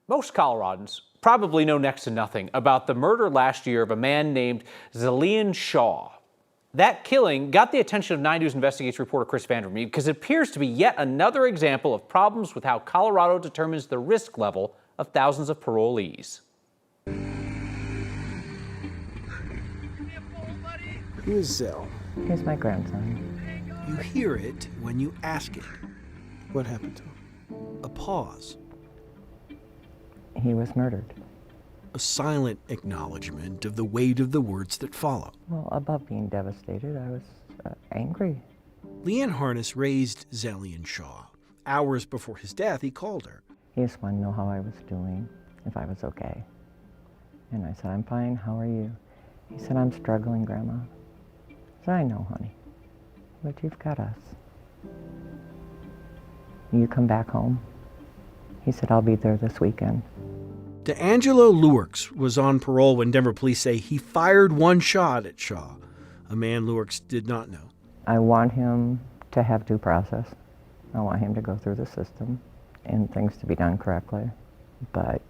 Most Coloradans probably know next to nothing about the murder last year of a man named Zalian Shaw. That killing got the attention of 9 News Investigates reporter Chris Vandermeer because it appears to be yet another example of problems with how Colorado determines the risk level of thousands of parolees. Who is Zell? He's my grandson. You hear it when you ask it. What happened to him? A pause. He was murdered. A silent acknowledgement of the weight of the words that follow. Well, above being devastated, I was angry. Leanne Harness raised Zalian Shaw. Hours before his death, he called her. He just wanted to know how I was doing, if I was okay. And I said, I'm fine, how are you? He said, I'm struggling, Grandma. I said, I know, honey, but you've got us. You come back home? He said, I'll be there this weekend. DeAngelo Lurks was on parole when Denver police say he fired one shot at Shaw, a man Lurks did not know. I want him to have due process. I want him to go through the system and things to be done correctly. But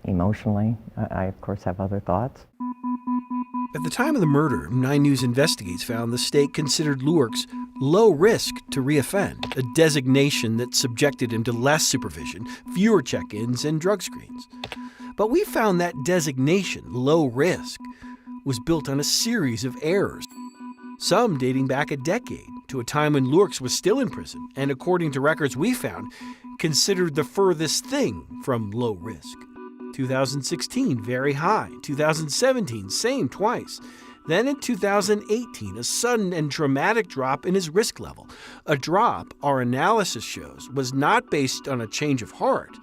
emotionally, I of course have other thoughts. At the time of the murder, 9 News Investigates found the state considered Lurks low risk to reoffend, a designation that subjected him to less supervision, fewer check-ins, and drug screens. But we found that designation, low risk, was built on a series of errors, some dating back a decade to a time when Lurks was still in prison and, according to records we found, considered the furthest thing from low risk. 2016, very high. 2017, same twice. Then in 2018, a sudden and dramatic drop in his risk level. A drop, our analysis shows, was not based on a change of heart,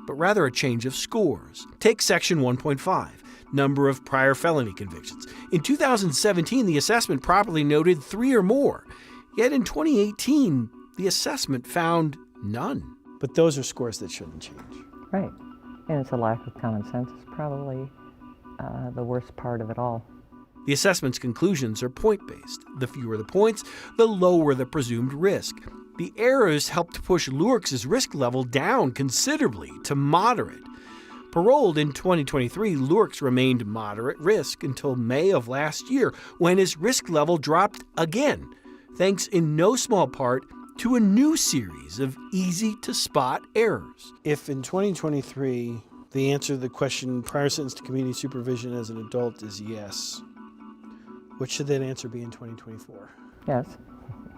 but rather a change of scores. Take section 1.5, number of prior felony convictions. In 2017, the assessment properly noted 3 or more. Yet in 2018, the assessment found none. But those are scores that shouldn't change. Right. And it's a lack of common sense is probably the worst part of it all. The assessment's conclusions are point-based. The fewer the points, the lower the presumed risk. The errors helped push Lurks' risk level down considerably to moderate. Paroled in 2023, Lurks remained moderate risk until May of last year, when his risk level dropped again, thanks in no small part to a new series of easy-to-spot errors. If in 2023 the answer to the question, prior sentence to community supervision as an adult, is yes, what should that answer be in 2024? Yes.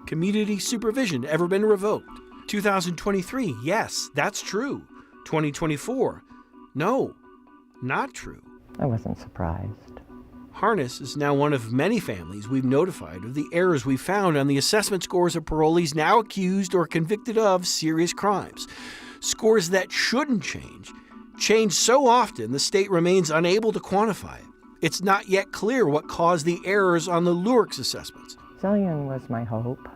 Community supervision ever been revoked? 2023, yes, that's true. 2024, no, not true. I wasn't surprised. Harness is now one of many families we've notified of the errors we found on the assessment scores of parolees now accused or convicted of serious crimes. Scores that shouldn't change so often the state remains unable to quantify it. It's not yet clear what caused the errors on the Lurks assessments. Zalian was my hope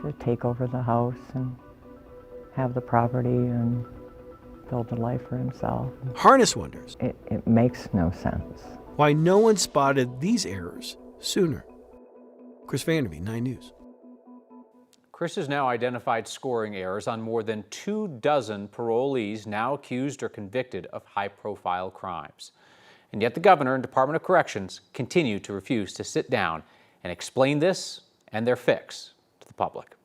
to take over the house and have the property and build a life for himself. Harness wonders It makes no sense. why no one spotted these errors sooner. Chris Vandermeer, 9 News. Chris has now identified scoring errors on more than 24 parolees now accused or convicted of high-profile crimes. And yet the governor and Department of Corrections continue to refuse to sit down and explain this and their fix to the public.